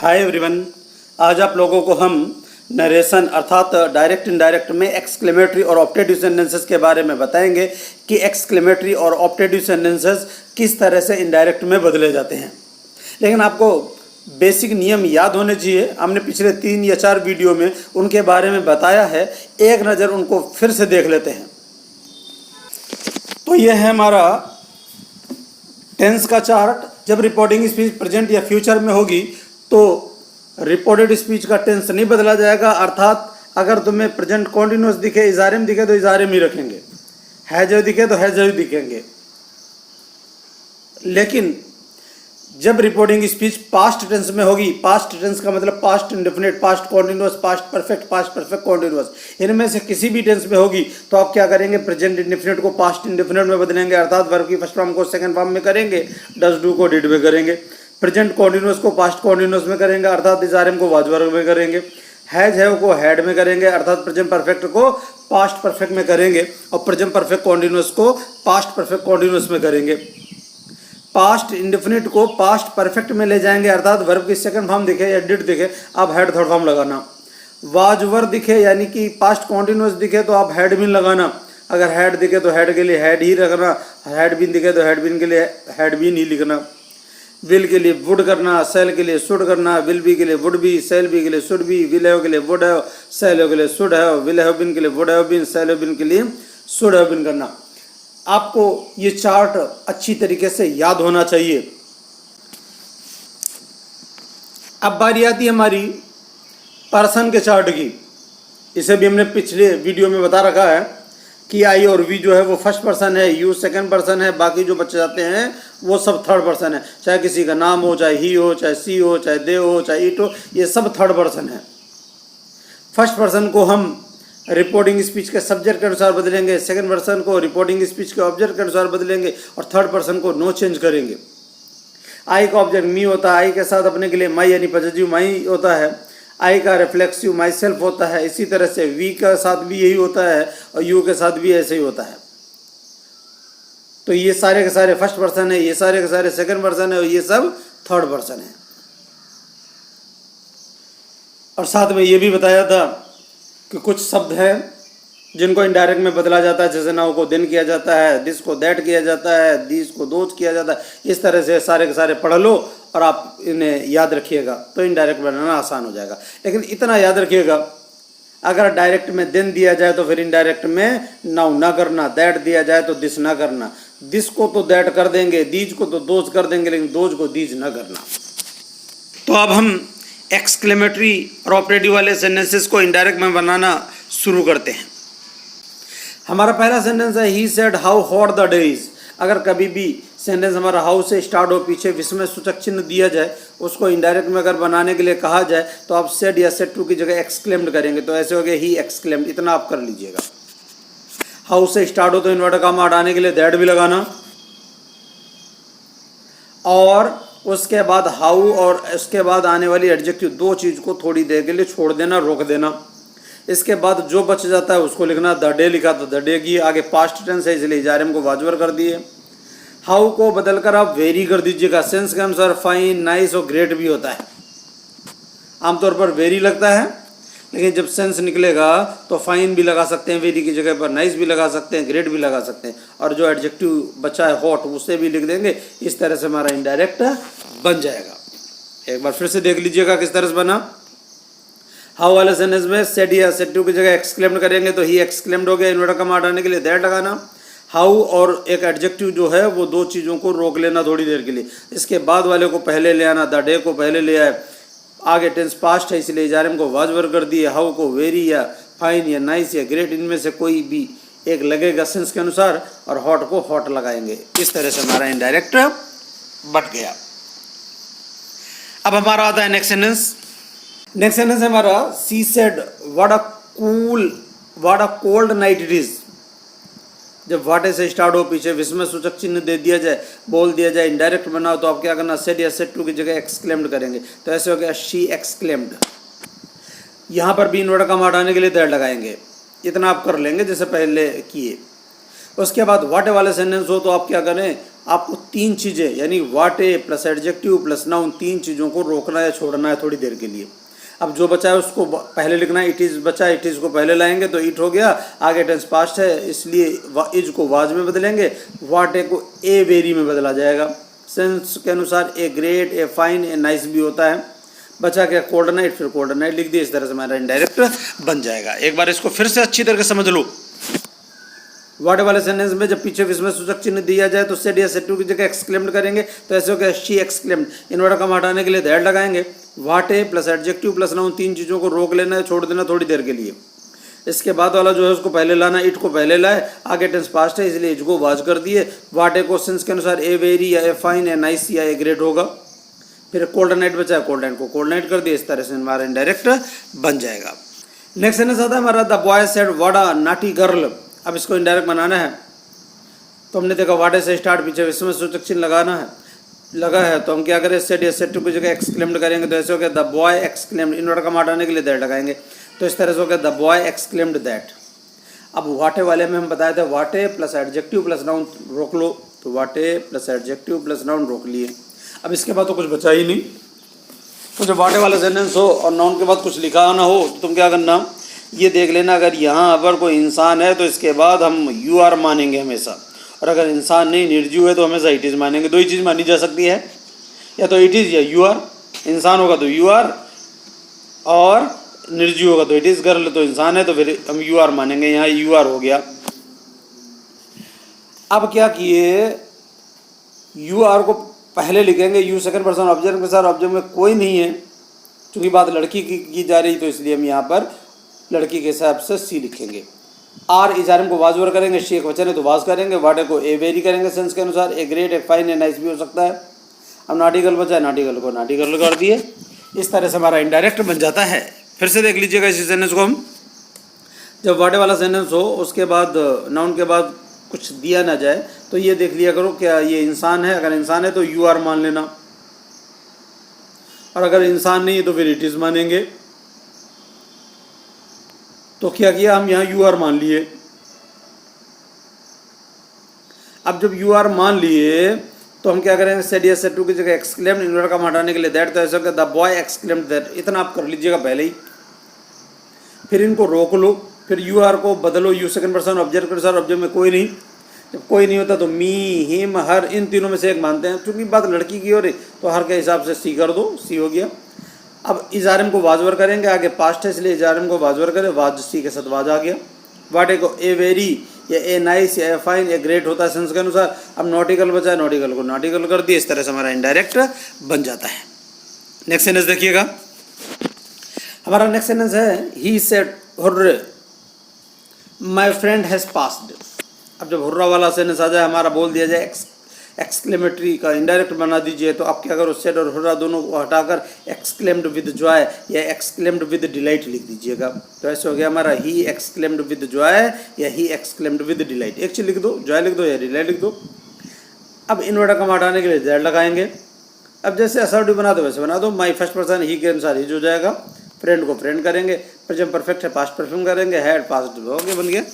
Hi everyone. आज आप लोगों को हम नरेशन अर्थात डायरेक्ट इनडायरेक्ट में एक्सक्लेमेटरी और ऑप्टेटिव सेंटेंसेस के बारे में बताएंगे कि एक्सक्लेमेटरी और ऑप्टेटिव सेंटेंसेस किस तरह से इनडायरेक्ट में बदले जाते हैं। लेकिन आपको बेसिक नियम याद होने चाहिए। हमने पिछले 3 या 4 वीडियो में उनके बारे में बताया है, एक नज़र उनको फिर से देख लेते हैं। तो यह है हमारा टेंस का चार्ट। जब रिपोर्टिंग स्पीच प्रेजेंट या फ्यूचर में होगी तो रिपोर्टेड स्पीच का टेंस नहीं बदला जाएगा, अर्थात अगर तुम्हें प्रेजेंट कॉन्टिन्यूस दिखे, इजारे में दिखे तो इजारे में ही रखेंगे, है जो दिखे तो है जो दिखेंगे। लेकिन जब रिपोर्टिंग स्पीच पास्ट टेंस में होगी, पास्ट टेंस का मतलब past indefinite, past continuous, past perfect continuous, इनमें से किसी भी टेंस में होगी तो आप क्या करेंगे, प्रेजेंट इंडेफिनिट को पास्ट इंडेफिनिट में बदलेंगे, अर्थात वर्ब की फर्स्ट फॉर्म को सेकंड फॉर्म में करेंगे, डज डू को डिड में करेंगे, प्रेजेंट कॉन्टिन्यूस को पास्ट कॉन्टिन्यूस में करेंगे, अर्थात इज आर एम को वाज वर्ब में करेंगे, हैज हैव को हैड में करेंगे, अर्थात प्रेजेंट परफेक्ट को पास्ट परफेक्ट में करेंगे, और प्रेजेंट परफेक्ट कॉन्टिन्यूस को पास्ट परफेक्ट कॉन्टिन्यूस में करेंगे। पास्ट इंडेफिनिट को पास्ट परफेक्ट में ले जाएंगे, अर्थात वर्ब की सेकंड फॉर्म दिखे या डिड दिखे आप हैड थर्ड फॉर्म लगाना। वाज वर दिखे यानी कि पास्ट कॉन्टिन्यूस दिखे तो आप हैड बीन लगाना, अगर हैड दिखे तो हैड के लिए हैड ही रखना, हैड बीन दिखे तो हैड बीन के लिए हैड बीन ही लिखना। विल के लिए वुड करना, सेल के लिए शुड करना, विल बी के लिए वुड बी, सेल बी के लिए शुड बी, विल हैव के लिए वुड हैव, सेल हैव के लिए should have, will have been के लिए would have been, shall have been के लिए शुड हैव बीन करना। आपको ये चार्ट अच्छी तरीके से याद होना चाहिए। अब बारी आती है हमारी पर्सन के चार्ट की। इसे भी हमने पिछले वीडियो में बता रखा है कि आई और वी जो है वो फर्स्ट पर्सन है, यू सेकंड पर्सन है, बाकी जो बच्चे जाते हैं वो सब थर्ड पर्सन है। चाहे किसी का नाम हो, चाहे ही हो, चाहे सी हो, चाहे दे हो, चाहे इट हो, ये सब थर्ड पर्सन है। फर्स्ट पर्सन को हम रिपोर्टिंग स्पीच के सब्जेक्ट के अनुसार बदलेंगे, सेकंड पर्सन को रिपोर्टिंग स्पीच के ऑब्जेक्ट के अनुसार बदलेंगे, और थर्ड पर्सन को नो चेंज करेंगे। आई का ऑब्जेक्ट मी होता है, आई के साथ अपने के लिए माई यानी पॉजिटिव माई होता है, आई का रिफ्लेक्सिव माई सेल्फ होता है। इसी तरह से वी का साथ भी यही होता है और यू के साथ भी ऐसे ही होता है। तो ये सारे के सारे फर्स्ट पर्सन है, ये सारे के सारे सेकंड पर्सन है और ये सब थर्ड पर्सन है। और साथ में ये भी बताया था कि कुछ शब्द हैं जिनको इनडायरेक्ट में बदला जाता है, जैसे नाउ को दिन किया जाता है, दिस को दैट किया जाता है, दिस को दोज किया जाता है। इस तरह से सारे के सारे पढ़ लो और आप इन्हें याद रखिएगा तो इनडायरेक्ट बनाना आसान हो जाएगा। लेकिन इतना याद रखिएगा, अगर डायरेक्ट में दिन दिया जाए तो फिर इनडायरेक्ट में नाउ ना करना, दैट दिया जाए तो दिस ना करना, दिस को तो दैट कर देंगे, दीज को तो दोज कर देंगे, लेकिन दोज को दीज ना करना। तो अब हम एक्सक्लेमेटरी और ऑपरेटिव वाले सेंटेंसेस को इनडायरेक्ट में बनाना शुरू करते हैं। हमारा पहला सेंटेंस है he said how hot the day is. अगर कभी भी सेंटेंस हमारा हाउ से स्टार्ट हो, पीछे विस्मय सूचक चिन्ह दिया जाए, उसको इनडायरेक्ट में अगर बनाने के लिए कहा जाए तो आप सेड या सेड टू की जगह एक्सक्लेम्ड करेंगे, तो ऐसे हो गया ही एक्सक्लेम्ड। इतना आप कर लीजिएगा। हाउ से स्टार्ट हो तो इन्वर्टर कामा हटाने के लिए दैट भी लगाना, और उसके बाद हाउ और उसके बाद आने वाली एडजेक्टिव, दो चीज़ को थोड़ी देर के लिए छोड़ देना, रोक देना। इसके बाद जो बच जाता है उसको लिखना, द डे लिखा तो द डे की, आगे पास्ट टेंस है इसलिए इजारे को वाजवर कर दिए। हाउ को बदलकर आप वेरी कर दीजिएगा। सेंस के अनुसार फाइन, नाइस और ग्रेट भी होता है। आमतौर पर वेरी लगता है, लेकिन जब सेंस निकलेगा तो फाइन भी लगा सकते हैं वेरी की जगह पर, नाइस भी लगा सकते हैं, ग्रेट भी लगा सकते हैं, और जो एडजेक्टिव बचा है हॉट उसे भी लिख देंगे। इस तरह से हमारा इनडायरेक्ट बन जाएगा। एक बार फिर से देख लीजिएगा किस तरह से बना। हाउ वाले सेंटेंस में सेड या सेड टू की जगह एक्सक्लेम्ड करेंगे तो ही एक्सक्लेम्ड हो गया, इन्वर्टर कमा हटाने के लिए दैट लगाना। हाउ और एक एडजेक्टिव जो है वो दो चीज़ों को रोक लेना थोड़ी देर के लिए। इसके बाद वाले को पहले ले आना, द डे को पहले ले आए, आगे टेंस पास्ट है इसलिए इजारे को वाजवर कर दिए। हाउ को वेरी या फाइन या नाइस या ग्रेट, इनमें से कोई भी एक लगेगा सेंस के अनुसार, और हॉट को हॉट लगाएंगे। इस तरह से हमारा इनडायरेक्ट बट गया। अब हमारा आता है नेक्स्ट सेंटेंस। नेक्स्ट सेंटेंस है हमारा she said what a cold night it is. जब वाटे से स्टार्ट हो, पीछे विस्मय सूचक चिन्ह दे दिया जाए, बोल दिया जाए, इनडायरेक्ट बनाओ तो आप क्या करना, सेड या सेड टू की जगह एक्सक्लेम्ड करेंगे। तो ऐसे हो गया शी एक्सक्लेम्ड। यहाँ पर भी इन्वर्टर कमा हटाने के लिए दैट लगाएंगे। इतना आप कर लेंगे जैसे पहले किए। उसके बाद वाटे वाले सेंटेंस हो तो आप क्या करें, आपको तीन चीज़ें यानी what A plus adjective plus noun, तीन चीज़ों को रोकना है, छोड़ना है थोड़ी देर के लिए। अब जो बचा है उसको पहले लिखना है। इट इज़ बचा, इट इज़ को पहले लाएंगे तो इट हो गया, आगे टेंस पास्ट है इसलिए इज को वाज में बदलेंगे, व्हाट ए को ए वेरी में बदला जाएगा। सेंस के अनुसार a great, a fine, a nice भी होता है। बचा क्या, कोल्ड नाइट, फिर कोल्ड नाइट लिख दिए। इस तरह से हमारा इनडायरेक्ट बन जाएगा। एक बार इसको फिर से अच्छी तरह से समझ लो। व्हाट वाले सेंटेंस में जब पीछे विस्मय सूचक चिन्ह दिया जाए तो सेड या सेड टू की जगह एक्सक्लेम्ड करेंगे, तो ऐसे हो गया शी एक्सक्लेम्ड। इन्वर्टर कम हटाने के लिए दैट लगाएंगे। What A plus adjective plus noun, तीन चीज़ों को रोक लेना है, छोड़ देना थोड़ी देर के लिए। इसके बाद वाला जो है उसको पहले लाना, इट को पहले लाए, आगे टेंस पास्ट है इसलिए इज को वाज कर दिए। व्हाट ए क्वेश्चन के अनुसार ए वेरी या ए फाइन या नाइस या ए ग्रेट होगा। फिर कोल्ड नाइट बचा है, कोल्ड नाइट को कोल्ड नाइट कर दिए। इस तरह से हमारा इनडायरेक्ट बन जाएगा। नेक्स्ट सेंटेंस आता है हमारा the boy said what a naughty girl. अब इसको इनडायरेक्ट बनाना है तो हमने देखा व्हाट से स्टार्ट, पीछे विस्मय सूचक चिन्ह लगा है तो हम क्या करें, सेड या सेड टू की जगह एक्सक्लेम्ड करेंगे। तो ऐसे हो गया the boy exclaimed, inverter comma हटाने के लिए दैट लगाएंगे। तो इस तरह से हो गया द बॉय एक्सक्लेम्ड दैट। अब व्हाट ए वाले में हम बताए थे what A plus adjective plus noun रोक लो, तो what A plus adjective plus noun रोक लिए। अब इसके बाद तो कुछ बचा ही नहीं। तो जब व्हाट ए वाला सेंटेंस हो और नाउन के बाद कुछ लिखा ना हो तो तुम क्या करना, ये देख लेना अगर यहाँ अगर कोई इंसान है तो इसके बाद हम यू आर मानेंगे हमेशा, और अगर इंसान नहीं निर्जीव है तो हमेशा इट इज़ मानेंगे। दो ही चीज़ मानी जा सकती है, या तो इट इज़ या यू आर। इंसान होगा तो यू आर और निर्जीव होगा तो इट इज़। गर्ल तो इंसान है तो फिर हम यू आर मानेंगे, यहाँ यू आर हो गया। अब क्या किए, यू आर को पहले लिखेंगे, यू सेकंड पर्सन ऑब्जेक्ट के साथ, ऑब्जेक्ट में कोई नहीं है क्योंकि बात लड़की की जा रही तो इसलिए हम यहाँ पर लड़की के हिसाब से सी लिखेंगे। आर इजारम को वाजवर करेंगे, शी एक वचन है तो वाज करेंगे। वाटे को ए वेरी करेंगे सेंस के अनुसार, a great, a fine, a nice भी हो सकता है। अब नाटिकल बचा है, नाटिकल को नाटिकल कर दिए। इस तरह से हमारा इनडायरेक्ट बन जाता है। फिर से देख लीजिएगा इसी सेंटेंस को हम, जब वाटे वाला सेंटेंस हो उसके बाद नाउन के बाद कुछ दिया ना जाए तो ये देख लिया करो क्या ये इंसान है। अगर इंसान है तो यू आर मान लेना, और अगर इंसान नहीं है तो फिर इट इज़ मानेंगे। तो क्या किया, हम यहाँ यू आर मान लिए। अब जब यू आर मान लिए तो हम क्या करेंगे, सेड या सेड टू की जगह एक्सक्लेम्ड, इन्वर्टर का हटाने के लिए दैट, तो ऐसा द बॉय एक्सक्लेम्ड दैट। इतना आप कर लीजिएगा पहले ही। फिर इनको रोक लो, फिर यू आर को बदलो, यू सेकंड पर्सन ऑब्जेक्ट के अनुसार, ऑब्जेक्ट में कोई नहीं। जब कोई नहीं होता तो मी, हिम, हर, इन तीनों में से एक मानते हैं। क्योंकि बात लड़की की हो रही तो हर के हिसाब से सी कर दो, सी हो गया। अब इजारम को वाजवर करेंगे, आगे पास्ट है इसलिए इजारम को वाजवर करें, वाज सी के साथ वाज आ गया। वाटे को ए वेरी या ए नाइस या ए फाइन या ग्रेट होता है सेंस के अनुसार। अब नॉटिकल बचा है, नॉटिकल को नॉटिकल कर दिए। इस तरह से हमारा इनडायरेक्ट बन जाता है। नेक्स्ट सेंटेंस देखिएगा, हमारा नेक्स्ट सेंटेंस है he said hurray my friend has passed. अब जब हुर्रा वाला सेंटेंस आ जाए, हमारा बोल दिया जाए एक्सक्लेमेटरी का इनडायरेक्ट बना दीजिए, तो आप क्या करो, सेड और हुर्रा दोनों को हटाकर एक्सक्लेम्ड विद जॉय या एक्सक्लेम्ड विद डिलाइट लिख दीजिएगा। तो ऐसे हो गया हमारा ही एक्सक्लेम्ड विद जॉय या ही एक्सक्लेम्ड विद डिलाइट। एक चीज लिख दो, जॉय लिख दो या डिलाइट लिख दो। अब इन्वर्टर कम हटाने के लिए दैट लगाएंगे। अब जैसे असर्टिव बना दो वैसे बना दो। माई फर्स्ट पर्सन ही के अनुसार ही जो जाएगा, फ्रेंड को फ्रेंड करेंगे, प्रेजेंट परफेक्ट है पास्ट परफॉर्म करेंगे, हैड पास्ट हो गया, बन गया।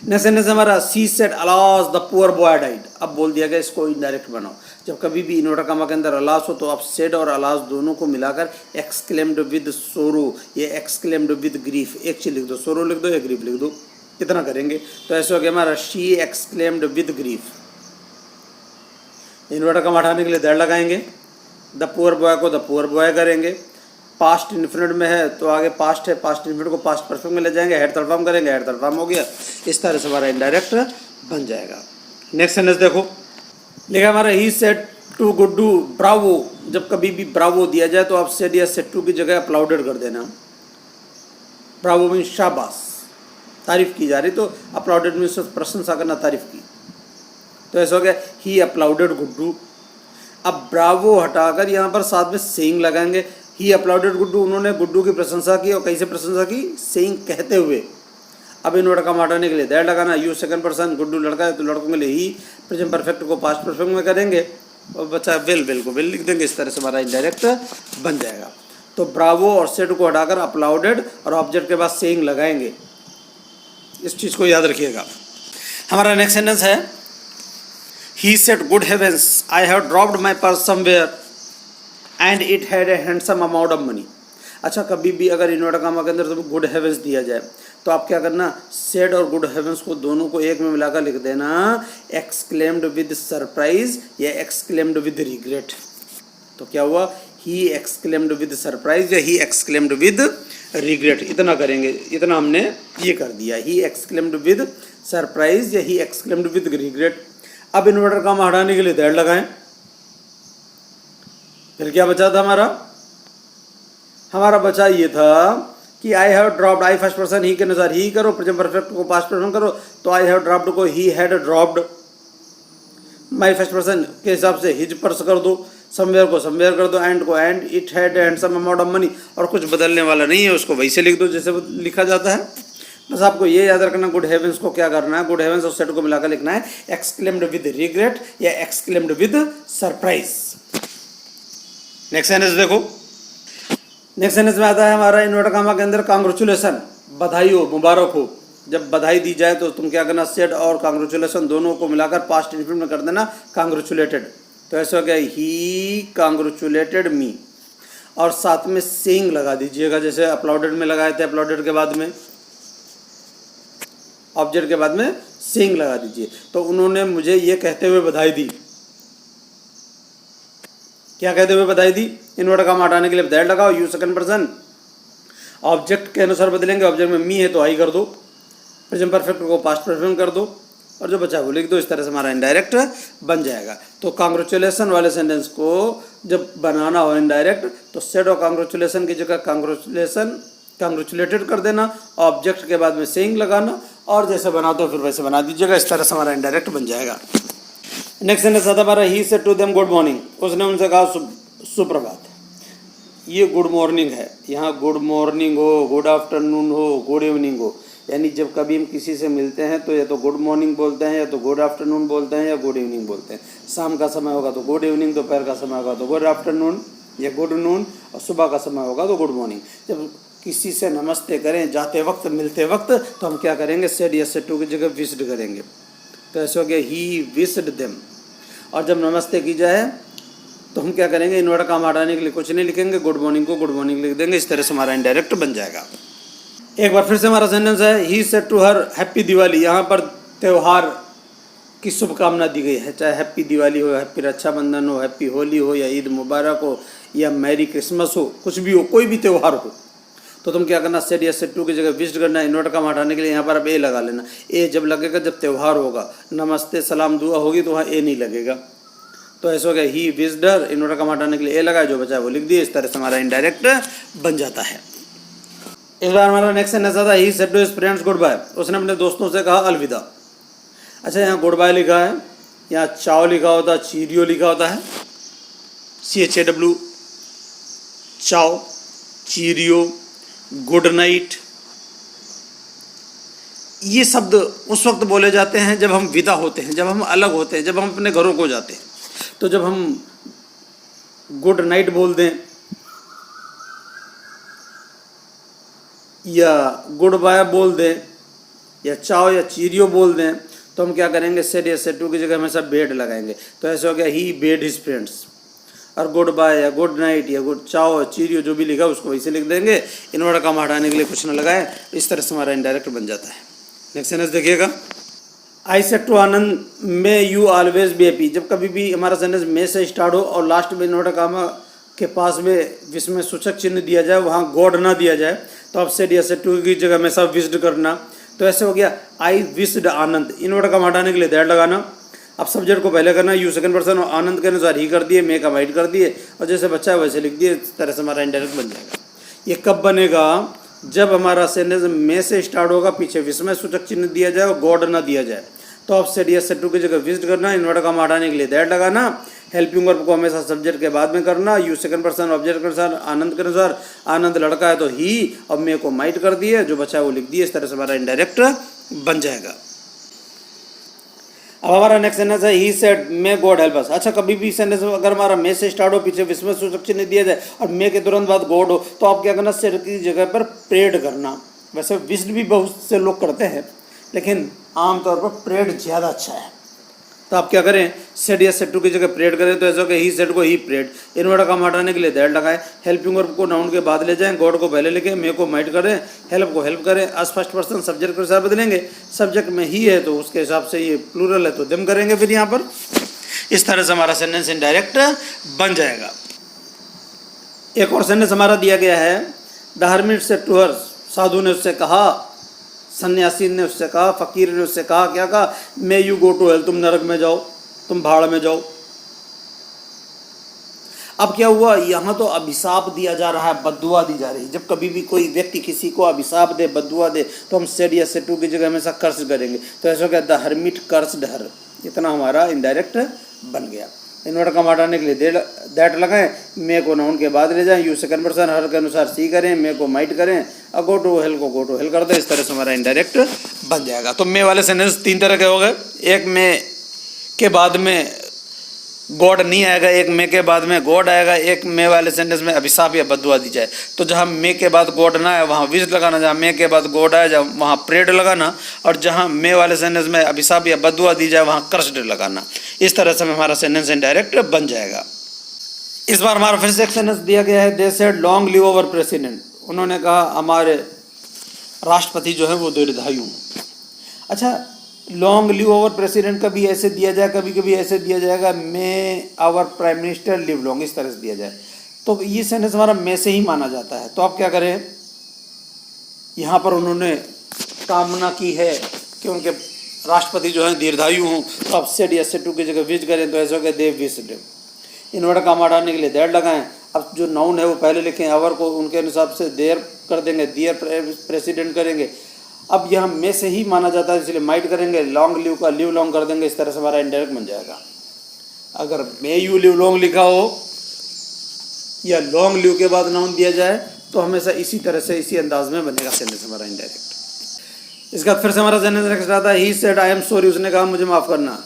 नेक्स्ट सेंटेंस हमारा she said alas the poor boy died. अब बोल दिया गया इसको इनडायरेक्ट बनाओ। जब कभी भी इन्वर्टर कमा के अंदर अलास हो तो आप सेड और अलास दोनों को मिलाकर एक्सक्लेम्ड विद सोरो या एक्सक्लेम्ड विद ग्रीफ एक चीज लिख दो, सोरो लिख दो या ग्रीफ लिख दो, इतना करेंगे। तो ऐसे हो गया हमारा she exclaimed with grief. Inverted comma हटाने के लिए दैट लगाएंगे। द पुअर बॉय को द पुअर बॉय करेंगे। पास्ट इन्फिनिट में है तो आगे पास्ट है, पास्ट इन्फिनिट को पास्ट परफेक्ट में ले जाएंगे, हेड थर्ड फॉर्म करेंगे, हेड थर्ड फॉर्म हो गया। इस तरह से हमारा इनडायरेक्ट बन जाएगा। नेक्स्ट सेंटेंस देखो, लिखा हमारा he said to Guddu bravo. जब कभी भी ब्रावो दिया जाए तो आप सेड या सेड टू की जगह अपलाउडेड कर देना। ब्रावो मीन शाबाश, तारीफ की जा रही तो अपलाउडेड मीन्स प्रशंसा करना, तारीफ की। तो ऐसा हो गया ही अपलाउडेड गुड्डू। अब ब्रावो हटाकर यहाँ पर साथ में सेइंग लगाएंगे। ही अपलाउडेड गुड्डू, उन्होंने गुड्डू की प्रशंसा की। और कैसे प्रशंसा की, सेइंग कहते हुए। अब इन्वर्टर कम हटाने के लिए दैट लगाना। यू सेकंड पर्सन, गुड्डू लड़का है तो लड़कों के लिए ही, प्रेजेंट परफेक्ट को पास्ट परफेक्ट में करेंगे और बचा वेल, वेल को वेल लिख देंगे। इस तरह से हमारा इनडायरेक्ट बन जाएगा। तो ब्रावो और सेड को हटाकर अपलाउडेड और ऑब्जेक्ट के बाद सेइंग लगाएंगे। इस चीज़ को याद रखिएगा। हमारा नेक्स्ट सेंटेंस है he said good heavens I have dropped my purse somewhere and it had a handsome amount of money. अच्छा, कभी भी अगर इन्वर्टेड कॉमा के अंदर तो गुड हेवेंस दिया जाए तो आप क्या करना, सेड और गुड हेवेंस को दोनों को एक में मिलाकर लिख देना एक्सक्लेम्ड विद सरप्राइज या एक्सक्लेम्ड विद रिग्रेट। तो क्या हुआ, ही एक्सक्लेम्ड विद सरप्राइज या ही एक्सक्लेम्ड विद रिग्रेट। इतना करेंगे, इतना हमने ये कर दिया, ही एक्सक्लेम्ड विद सरप्राइज या ही एक्सक्लेम्ड विद रिग्रेट। अब इन्वर्टेड कॉमा हटाने के लिए दैट लगाएं, फिर क्या बचा था हमारा बचा ये था कि I have dropped, I first person ही के अनुसार ही करो, प्रेजेंट परफेक्ट को पास्ट पर्सन करो, तो आई हैव ड्रॉप्ड को ही had dropped, my first person के हिसाब से हिज पर्स कर दो, समवेयर को समवेयर कर दो, एंड को and, it had handsome amount of money, और कुछ बदलने वाला नहीं है, उसको वैसे लिख दो जैसे लिखा जाता है। बस आपको ये याद रखना, गुड हेवेंस को क्या करना है, गुड हेवेंस और सेड को मिलाकर लिखना है एक्सक्लेम्ड विद रिग्रेट या exclaimed with surprise. Next sentence देखो, नेक्स्ट सेंटेंस में आता है हमारा इन्वर्टेड कॉमा के अंदर कांग्रेचुलेसन, बधाई हो, मुबारक हो। जब बधाई दी जाए तो तुम क्या करना, सेड और कांग्रेचुलेसन दोनों को मिलाकर पास्ट इंफिनिट में कर देना कांग्रेचुलेटेड। तो ऐसा हो गया ही कांग्रेचुलेटेड मी, और साथ में सेइंग लगा दीजिएगा, जैसे अपलॉडेड में लगाए थे, अपलॉडेड के बाद में ऑब्जेक्ट के बाद में सेइंग लगा दीजिए। तो उन्होंने मुझे ये कहते हुए बधाई दी, क्या कहते हुए बधाई दी, इन्वर्टेड कॉमा हटाने के लिए दैट लगाओ, यूज सेकंड पर्सन, ऑब्जेक्ट के अनुसार बदलेंगे, ऑब्जेक्ट में मी है तो आई कर दो, प्रेजेंट परफेक्ट को पास्ट परफेक्ट कर दो, और जो बचा वो लिख दो। इस तरह से हमारा इनडायरेक्ट बन जाएगा। तो कांग्रेचुलेसन वाले सेंटेंस को जब बनाना हो इनडायरेक्ट, तो सेड और कांग्रेचुलेसन की जगह कांग्रेचुलेटेड कर देना, ऑब्जेक्ट के बाद में सेइंग लगाना, और जैसे बनाते हो फिर वैसे बना दीजिएगा। इस तरह से हमारा इनडायरेक्ट बन जाएगा। नेक्स्ट सेंटेंस आता हमारा he said to them good morning, उसने उनसे कहा सुप्रभात। ये गुड मॉर्निंग है, यहाँ गुड मॉर्निंग हो, गुड आफ्टरनून हो, गुड इवनिंग हो, यानी जब कभी हम किसी से मिलते हैं तो या तो गुड मॉर्निंग बोलते हैं, या तो गुड आफ्टरनून बोलते हैं, या गुड इवनिंग बोलते हैं। शाम का समय होगा तो गुड इवनिंग, दोपहर का समय होगा तो गुड आफ्टरनून या गुड नून, और सुबह का समय होगा तो गुड मॉर्निंग। जब किसी से नमस्ते करें जाते वक्त, मिलते वक्त, तो हम क्या करेंगे, सेड या सेड टू की जगह विस्ड करेंगे। तो ऐसे हो गया ही विस्ड देम। और जब नमस्ते की जाए तो हम क्या करेंगे, इन्वर्टेड कॉमा हटाने के लिए कुछ नहीं लिखेंगे, गुड मॉर्निंग को गुड मॉर्निंग लिख देंगे। इस तरह से हमारा इनडायरेक्ट बन जाएगा। एक बार फिर से हमारा सेंटेंस है he said to her happy Diwali. यहाँ पर त्यौहार की शुभकामना दी गई है, चाहे हैप्पी दिवाली हो, हैप्पी रक्षाबंधन हो, हैप्पी होली हो, या ईद मुबारक हो, या मैरी क्रिसमस हो, कुछ भी हो, कोई भी त्यौहार हो, तो तुम क्या करना, सेड या सेड टू की जगह विश्ड करना। इन्वर्टेड कॉमा हटाने के लिए यहाँ पर अब ए लगा लेना। ए जब लगेगा जब त्यौहार होगा, नमस्ते सलाम दुआ होगी तो वहाँ ए नहीं लगेगा। तो ऐसा हो गया he wished her, inverted comma हटाने के लिए ए लगा, जो बचा है वो लिख दिए। इस तरह से हमारा इनडायरेक्ट बन जाता है। इस बार हमारा नेक्स्ट सेंटेंस आता है he said to his friends goodbye, उसने अपने दोस्तों से कहा अलविदा। अच्छा, यहाँ गुड बाय लिखा है, यहाँ चाओ लिखा होता है, चीरियो लिखा होता है, CHAW, चाओ, चीरियो, गुड नाइट। ये शब्द उस वक्त बोले जाते हैं जब हम विदा होते हैं, जब हम अलग होते हैं, जब हम अपने घरों को जाते हैं। तो जब हम गुड नाइट बोल दें या गुड बाय बोल दें या चाओ या चीरियो बोल दें, तो हम क्या करेंगे, सेड या सेड टू की जगह हमेशा बेड लगाएंगे। तो ऐसे हो गया ही बेड हिज फ्रेंड्स। और गुड बाय या गुड नाइट या गुड चाओ चीरियो जो भी लिखा उसको वैसे लिख देंगे, इन्वर्टेड कॉमा हटाने के लिए कुछ न लगाए। इस तरह से हमारा इनडायरेक्ट बन जाता है। नेक्स्ट सेंटेंस देखिएगा, I said to Anand may you always be happy. जब कभी भी हमारा सेंटेंस मे से स्टार्ट हो और लास्ट में इन्वर्टेड कॉमा के पास में जिसमें सूचक चिन्ह दिया जाए वहाँ गॉड ना दिया जाए, तो आप सेड या सेड टू की जगह हमेशा विश्ड करना। तो ऐसे हो गया आई विश्ड आनंद, इन्वर्टेड कॉमा हटाने के लिए दैट लगाना। अब सब्जेक्ट को पहले करना, यू सेकंड पर्सन, और आनंद के अनुसार ही कर दिए, मे का वाइट कर दिए, और जैसे बच्चा है वैसे लिख दिए। इस तरह से हमारा इनडायरेक्ट बन जाएगा। ये कब बनेगा, जब हमारा सेंटेंस मे से स्टार्ट होगा, पीछे विस्मय सूचक चिन्ह दिया जाए और गॉड ना दिया जाए। तो आप सेड या सेड टू की जगह विश्ड करना, इन्वर्टेड कॉमा हटाने के लिए दैट लगाना। हेल्पिंग वर्ब को हमेशा सब्जेक्ट के बाद में करना, यू सेकंड पर्सन, ऑब्जेक्ट के अनुसार, आनंद के अनुसार, आनंद लड़का है तो ही, और मे को माइट कर दिए, जो बचा है वो लिख दिए। इस तरह से हमारा इनडायरेक्ट बन जाएगा। अब हमारा नेक्स्ट सेंटेंस है he said may God help us. अच्छा, कभी भी सेंटेंस अगर हमारा मे से स्टार्ट हो, पीछे विस्मय सूचक चिन्ह दिया जाए और मे के तुरंत बाद गॉड हो, तो आप क्या करना, सेड की जगह पर प्रेड करना। वैसे विश्ड भी बहुत से लोग करते हैं, लेकिन आमतौर पर प्रेड ज़्यादा अच्छा है। तो आप क्या करें, सेड या सेड टू की जगह प्रेड करें तो ऐसा कि ही सेड को ही प्रेड। इन्वर्टर काम हटाने के लिए दैट लगाएं। हेल्पिंग वर्ब को नाउन के बाद ले जाएं, गॉड को पहले लिखें, मे को माइट करें, हेल्प को हेल्प करें। आज फर्स्ट पर्सन सब्जेक्ट के अनुसार बदलेंगे। सब्जेक्ट में ही है तो उसके हिसाब से ये प्लूरल है तो देम करेंगे। फिर यहाँ पर इस तरह से हमारा सेंटेंस इनडायरेक्ट बन जाएगा। एक और सेंटेंस हमारा दिया गया है, the hermit said to her, साधु ने उससे कहा, सन्यासी ने उससे कहा, फकीर ने उससे कहा, क्या कहा, may you go to hell, तुम नरक में जाओ, तुम भाड़ में जाओ। अब क्या हुआ, यहाँ तो अभिशाप दिया जा रहा है, बद्दुआ दी जा रही है। जब कभी भी कोई व्यक्ति किसी को अभिशाप दे, बद्दुआ दे, तो हम सेड या सेड टू की जगह हमेशा कर्स करेंगे। तो ऐसा क्या, द हर्मिट कर्स्ड हर, इतना हमारा इनडायरेक्ट बन गया। इन्वर्टर का हटाने के लिए दैट लगाएं, मे को नाउन के बाद ले जाएं, यू सेकंड पर्सन, हर के अनुसार सी करें, मे को माइट करें, और गो टू हेल को गो टू हेल कर दें। इस तरह से हमारा इनडायरेक्ट बन जाएगा। तो मे वाले सेंटेंस 3 तरह के हो गए। एक मे के बाद में गॉड नहीं आएगा, एक मे के बाद में गॉड आएगा। एक मे वाले सेंटेंस में अभिशाप या बद्दुआ दी जाए। तो जहाँ मे के बाद गॉड ना है वहाँ विज लगाना, जहाँ मे के बाद गॉड आए जहाँ वहाँ प्रेड लगाना, और जहाँ मे वाले सेंटेंस में अभिशाप या बद्दुआ दी जाए वहाँ कर्स्ड लगाना। इस तरह से हमारा सेंटेंस इनडायरेक्ट बन जाएगा। इस बार हमारा फिर से एक सेंटेंस दिया गया है, they said long live our president, उन्होंने कहा हमारे राष्ट्रपति जो है वो दीर्घायु। अच्छा, लॉन्ग लिव अवर प्रेसिडेंट कभी ऐसे दिया जाए, कभी कभी ऐसे दिया जाएगा, may our prime minister live long, इस तरह से दिया जाए। तो ये सेंटेंस हमारा मे से ही माना जाता है। तो आप क्या करें, यहाँ पर उन्होंने कामना की है कि उनके राष्ट्रपति जो है दीर्घायु हों, तो आप सेड या सेड टू की जगह विश करें तो ऐसा हो गया दे विश्ड। इन्वर्टर काम हटाने के लिए दैट लगाएं। अब जो नाउन है वो पहले लिखें, आवर को उनके अनुसार से देयर कर देंगे, दियर प्रेसिडेंट करेंगे। अब यहाँ में से ही माना जाता है इसलिए माइट करेंगे, लॉन्ग लिव का लिव लॉन्ग कर देंगे। इस तरह से हमारा इनडायरेक्ट बन जाएगा। अगर मे यू लिव लॉन्ग लिखा हो या लॉन्ग लिव के बाद नाउन दिया जाए तो हमेशा इसी तरह से इसी अंदाज में बनेगा सेंटेंस हमारा इनडायरेक्ट। इसके बाद फिर से हमारा सेंटेंस नेक्स्ट आता है, he said I am sorry, उसने कहा मुझे माफ़ करना।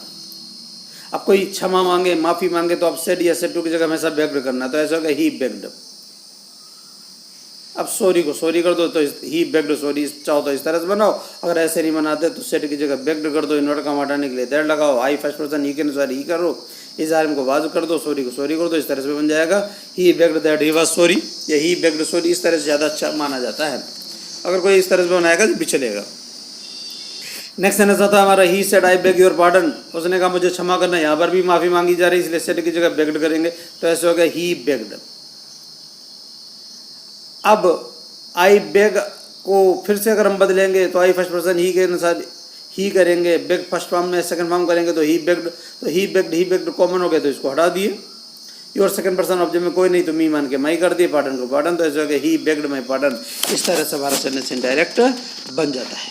अब कोई क्षमा मांगे, माफ़ी मांगे तो आप सेड या सेड टू की जगह हमेशा बेग्ड करना। तो ऐसा होगा ही बेग्ड। अब सॉरी को सॉरी कर दो तो ही बेग्ड सॉरी, चाहो तो इस तरह से बनाओ। अगर ऐसे नहीं बनाते तो सेड की जगह बेग्ड कर दो। इन्वर्टर काम हटाने के लिए दैट लगाओ, आई फर्स्ट पर्सन ही के अनुसार ही करो, इस आर्म को बाजू कर दो, सॉरी को सॉरी कर दो। इस तरह से बन जाएगा he begged that he was sorry, या ही बेग्ड सॉरी। इस तरह से ज़्यादा अच्छा माना जाता है। अगर कोई इस तरह से बनाएगा तो भी चलेगा। नेक्स्ट सेंटेंस आता है हमारा, he said I beg your pardon, उसने कहा मुझे क्षमा करना। यहाँ पर भी माफ़ी मांगी जा रही है इसलिए सेड की जगह बेग्ड करेंगे। तो ऐसे हो गया ही बेग्ड। अब आई बेग को फिर से अगर हम बदलेंगे तो आई फर्स्ट पर्सन ही के अनुसार ही करेंगे, बेग फर्स्ट फॉर्म में सेकंड फॉर्म करेंगे तो ही बेग्ड। तो ही बेग्ड कॉमन हो गया तो इसको हटा दिए। योर सेकंड पर्सन ऑब्जेक्ट में कोई नहीं तो मी मान के माई कर दिए, पार्डन को पार्डन। तो ऐसे हो गया ही बेग्ड माई पार्डन। इस तरह से हमारा सेंटेंस इनडायरेक्ट बन जाता है।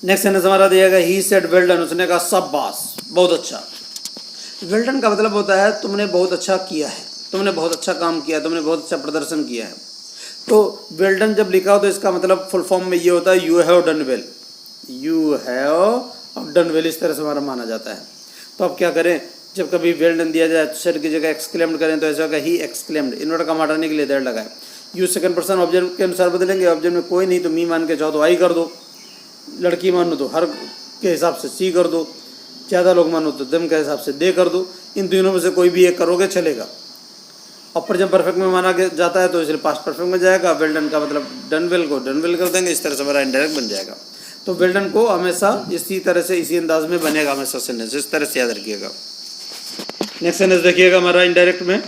नेक्स्ट सेंटेंस हमारा दिया गया, ही सेड वेल डन, उसने कहा शाबाश, बहुत अच्छा। वेल डन का मतलब होता है तुमने बहुत अच्छा किया है, तुमने बहुत अच्छा काम किया, तुमने बहुत अच्छा प्रदर्शन किया है। तो वेल डन जब लिखा हो तो इसका मतलब फुल फॉर्म में ये होता है you have done well, you have done well. इस तरह से हमारा माना जाता है। तो अब क्या करें, जब कभी वेल डन दिया जाए तो सेड की जगह एक्सक्लेम्ड करें तो ऐसा होगा ही एक्सक्लेम्ड। इन्वर्टर काम हटाने के लिए दैट लगाए। यू सेकंड पर्सन ऑब्जेक्ट के अनुसार बदलेंगे, ऑब्जेक्ट में कोई नहीं तो मी मान के चाहो तो आई कर दो, लड़की मानो तो हर के हिसाब से सी कर दो, ज़्यादा लोग मानो तो दम के हिसाब से दे कर दो। इन तीनों में से कोई भी एक करोगे चलेगा। और प्रेजेंट परफेक्ट में माना जाता है तो इसलिए पास्ट परफेक्ट में जाएगा। वेल डन का मतलब डन वेल को डन वेल कर देंगे। इस तरह से हमारा इनडायरेक्ट बन जाएगा। तो वेल डन को हमेशा इसी तरह से इसी अंदाज में बनेगा हमेशा सेंटेंस। इस तरह से याद रखिएगा। नेक्स्ट सेंटेंस देखिएगा हमारा इनडायरेक्ट में।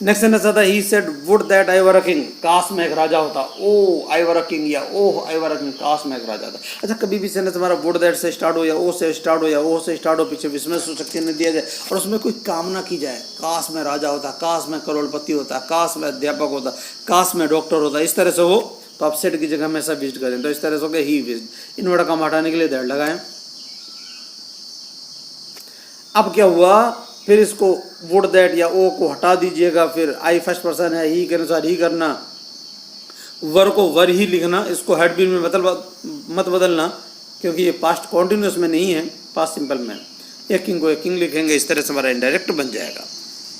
नेक्स्ट सेंटेंस आता है, he said would that I were a king, काश मैं एक राजा होता। ओ आई वर अ किंग, या ओह आई वर अ किंग, काश मैं एक राजा था। अच्छा, कभी भी सेंटेंस हमारा वुड दैट से स्टार्ट हो या ओ से स्टार्ट हो या ओ से स्टार्ट हो, पीछे विस्मय सूचक ने दिया जाए और उसमें कोई कामना की जाए, काश मैं राजा होता, काश मैं करोड़पति होता, काश मैं अध्यापक होता, काश मैं डॉक्टर होता, इस तरह से हो तो आप सेड की जगह हमेशा विजिट करें। तो इस तरह से हो गया ही विजिट। इन्वर्टर काम हटाने के लिए दैट लगाएं। अब क्या हुआ, फिर इसको वुड दैट या ओ को हटा दीजिएगा। फिर आई फर्स्ट पर्सन है, ही के अनुसार ही करना, वर को वर ही लिखना। इसको हेड बीन में मत बदलना क्योंकि ये पास्ट कॉन्टिन्यूस में नहीं है, पास्ट सिंपल में। एक किंग को एक किंग लिखेंगे। इस तरह से हमारा इनडायरेक्ट बन जाएगा।